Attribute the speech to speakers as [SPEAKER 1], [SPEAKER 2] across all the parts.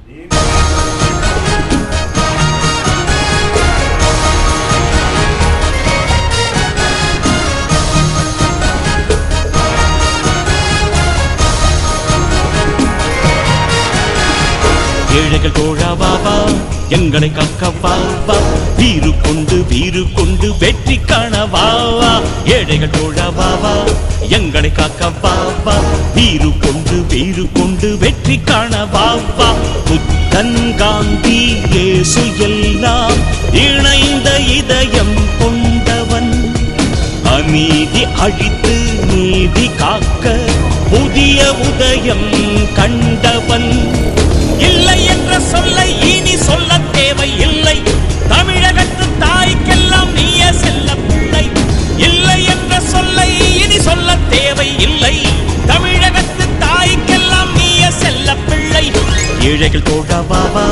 [SPEAKER 1] ஏழைகள் தோழா வாவா எங்களை காக்க வாவா வீறு கொண்டு வெற்றி காண வாவா ஏழைகள் தோழா வாவா எங்களை காக்க வாவா வீறு கொண்டு வெற்றி காண வாவா புத்தன் காந்தி இயேசு எல்லாம் இணைந்த இதயம் கொண்டவன் அநீதி அழித்து நீதி காக்க புதிய உதயம் கண்டவன் இல்லை என்ற சொல்லை இனி சொல்ல தேவை இல்லை தமிழகத்து தாய்க்கெல்லாம் நீயே செல்ல பிள்ளை இல்லை என்ற சொல்லை இனி சொல்ல தேவை இல்லை தமிழகத்து தாய்க்கெல்லாம் நீயே செல்ல பிள்ளை ஏழைகள் தோழா வாவா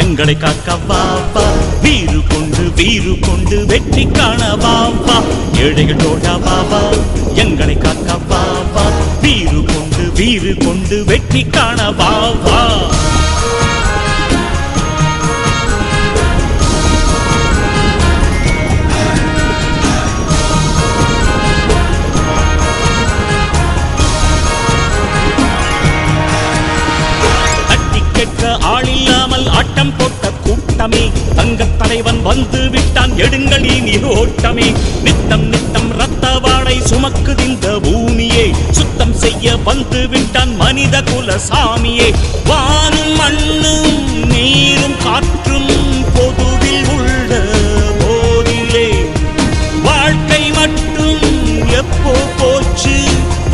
[SPEAKER 1] எங்களை காக்க வாவா வீறு கொண்டு வெற்றி காண வாவா ஏழைகள் தோழா வாவா எங்களை காக்க வாவா வீறு கொண்டு வெற்றி காண வாவா ஆளில்லாமல் ஆட்டம் போட்ட கூட்டமே தங்க தலைவன் வந்து விட்டான் எடுங்கள் இனி ஓட்டமே நித்தம் ரத்த வாடை சுமக்குது இந்த பூமியே சுத்தம் செய்ய வந்து விட்டான் மனித குல சாமியே வானும் மண்ணும் நீரும் காற்றும் பொதுவில் உள்ள போதிலே வாழ்க்கை மட்டும் எப்போ போச்சு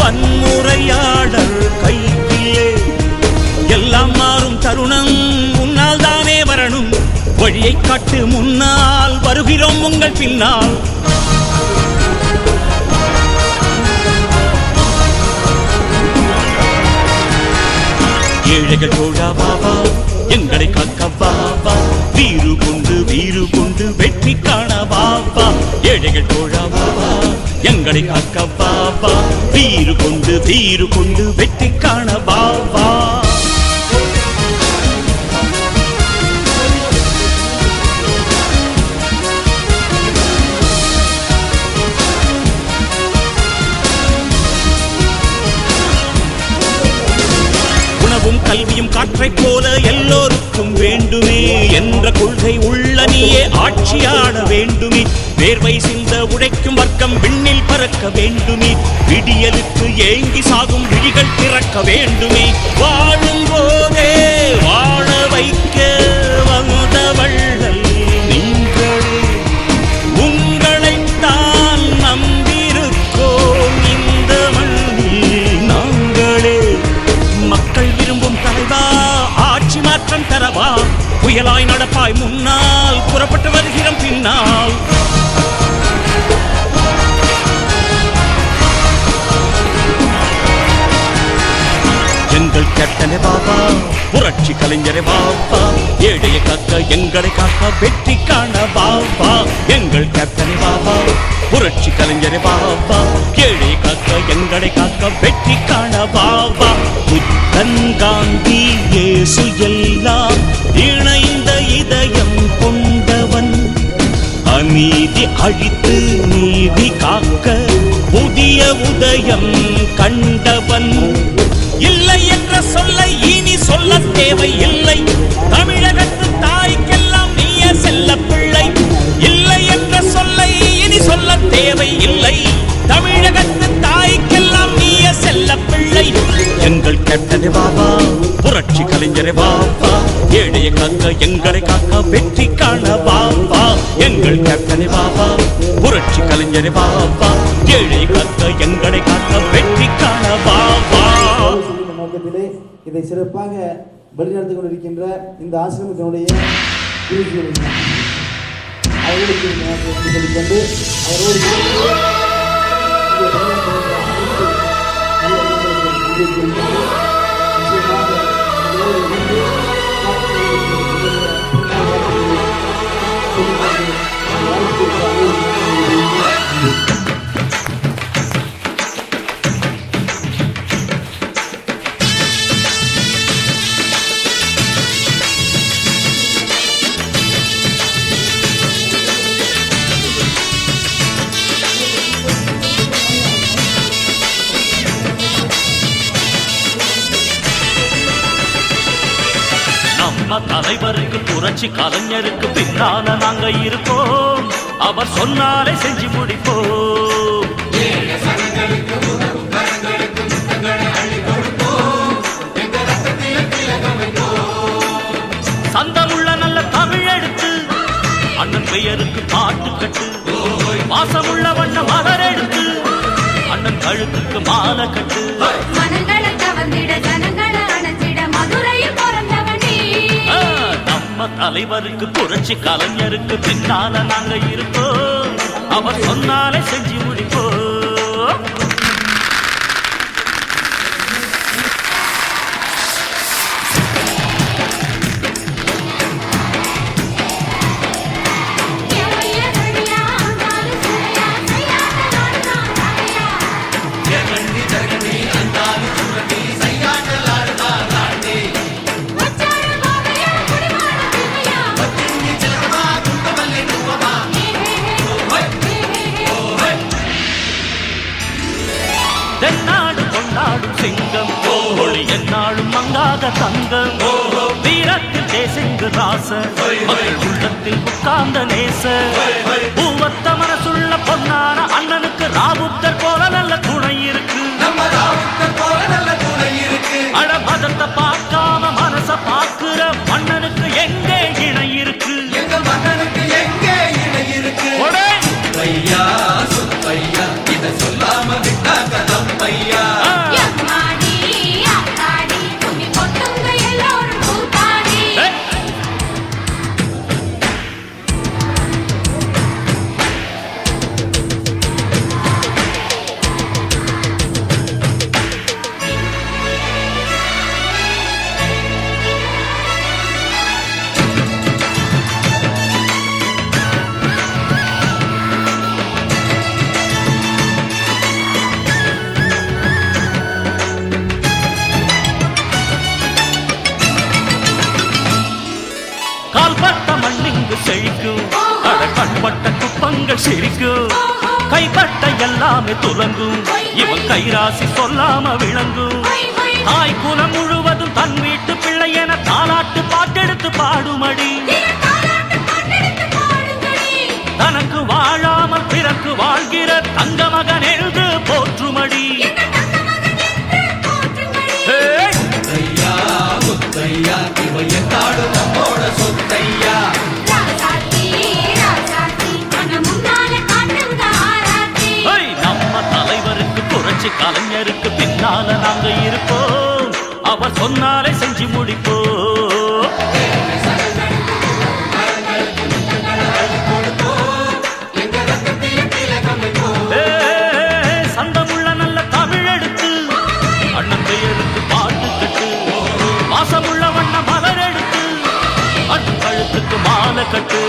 [SPEAKER 1] வன்முறையாடல் கையிலே எல்லாம் மாறும் தருணம் முன்னால் தானே வரணும் வழியை காட்டு முன்னால் வருகிறோம் உங்கள் பின்னால் ஏழைகள் தோழா வாவா எங்களை காக்க வாவா வீறு கொண்டு வெற்றி காண வாவா ஏழைகள் தோழா வாவா எங்களை காக்க வாவா வீறு கொண்டு வெற்றி காண வாவா கல்வியும் காற்றைப் போல எல்லோருக்கும் வேண்டுமே என்ற கொள்கை உள்ள நீயே ஆட்சியாட வேண்டுமே வேர்வை சிந்த உழைக்கும் வர்க்கம் விண்ணில் பறக்க வேண்டுமே விடியலுக்கு ஏங்கி சாகும் விழிகள் திறக்க வேண்டுமே வாழும் போதே வாழ வைக்க வந்தவள்ளல் நீங்களே உங்களைத்தான் நம்பியிருக்கோம் இந்த மண்ணில் நாங்களே மக்கள் விரும்பும் தலைவா ஆட்சி மாற்றம் தரவா புயலாய் நடப்பாய் முன்னால் புறப்பட்டு வருகிறோம் பின்னால் எங்கள் கேப்டனே பாபா புரட்சி கலைஞரே பாபா ஏழையை காக்க எங்களை காக்க வெற்றி காண பாபா எங்கள் கேப்டனே பாபா புரட்சி கலைஞரே பாபா ஏழையை காக்க எங்களை காக்க வெற்றி காண பாபா புத்தன் காந்தி இயேசு எல்லாம் இணைந்த இதயம் கொண்டவன் அநீதி அழித்து நீதி காக்க புதிய உதயம் கண்டவன் இல்லை என்ற சொல்லை இனி சொல்ல தேவை இல்லை தமிழகத்து தாய்க்கெல்லாம் நீயே செல்ல பிள்ளை இல்லை என்ற சொல்லை இனி சொல்ல தேவை இல்லை தமிழகத்து தாய்க்கெல்லாம் நீயே செல்ல பிள்ளை எங்கள் கேப்டனே பாபா புரட்சி கலைஞரே பாபா ஏழையை காக்க எங்களை காக்க வெற்றி காண பாபா எங்கள் கேப்டனே பாபா புரட்சி கலைஞரே பாபா ஏழையை காக்க எங்களை காக்க வெற்றி காண பாபா
[SPEAKER 2] நோக்கத்திலே இதை சிறப்பாக வழிநடத்திக் கொண்டிருக்கின்ற இந்த ஆசிரமத்தினுடைய அவர்களுக்கு சொல்லிக்கொண்டு
[SPEAKER 1] நம்ம தலைவருக்கு புரட்சி கலைஞருக்கு பின்னால நாங்க இருப்போம் அவர் சொன்னாலே செஞ்சு முடிப்போம் சந்தமுள்ள நல்ல தமிழ் எடுத்து அண்ணன் பெயருக்கு பாட்டு கட்டு வாசமுள்ள வண்ண மலர் எடுத்து அண்ணன் கழுத்துக்கு மாலை கட்டு
[SPEAKER 3] மனங்களை கவர்ந்திட ஜனங்களை அணைச்சிட மதுரையில் பிறந்தவனே
[SPEAKER 1] நம்ம தலைவருக்கு புரட்சி கலைஞருக்கு பின்னால நாங்க இருப்போம் அவர் சொன்னாலே செஞ்சு முடிப்போம் தென்னாடு கொண்டாடும் சிங்கம் ஒளி என்னாலும் மங்காத தங்கம் வீரத்தில் தேசிங்கு ராச மகள் உள்ளத்தில் உட்கார்ந்த நேச பூவத்த மனசுள்ள பொன்னான அண்ணனுக்கு ராவுத்தர் போல நல்ல துணை இருக்கு அட மதத்தை பார்க்காம மனச பார்க்கிற மன்னனுக்கு எங்கே இணை இருக்கு ஒடே! கால்பட்ட மண்ணிங்கு செழிக்கும் கண்பட்ட குப்பங்கள் சிரிக்கும் கைப்பட்ட எல்லாமே துலங்கும் இவன் கைராசி சொல்லாம விளங்கும் தாய் குலம் முழுவதும் தன் வீட்டு பிள்ளை என தாலாட்டு பாட்டெடுத்து பாடுமடி தனக்கு வாழாமல் பிறக்கு வாழ்கிற தங்க மகன் என்று போற்றுமடி நம்ம தலைவருக்கு புரட்சி கலைஞருக்கு பின்னால நாங்க இருப்போம் அவர் சொன்னாலே செஞ்சு முடிப்போம் சந்தமுள்ள நல்ல தமிழ் எடுத்து அண்ணன் பெயருக்கு பாட்டு கட்டு வாசமுள்ள வண்ண மலர் எடுத்து அண்ணன் கழுத்துக்கு மாலை கட்டு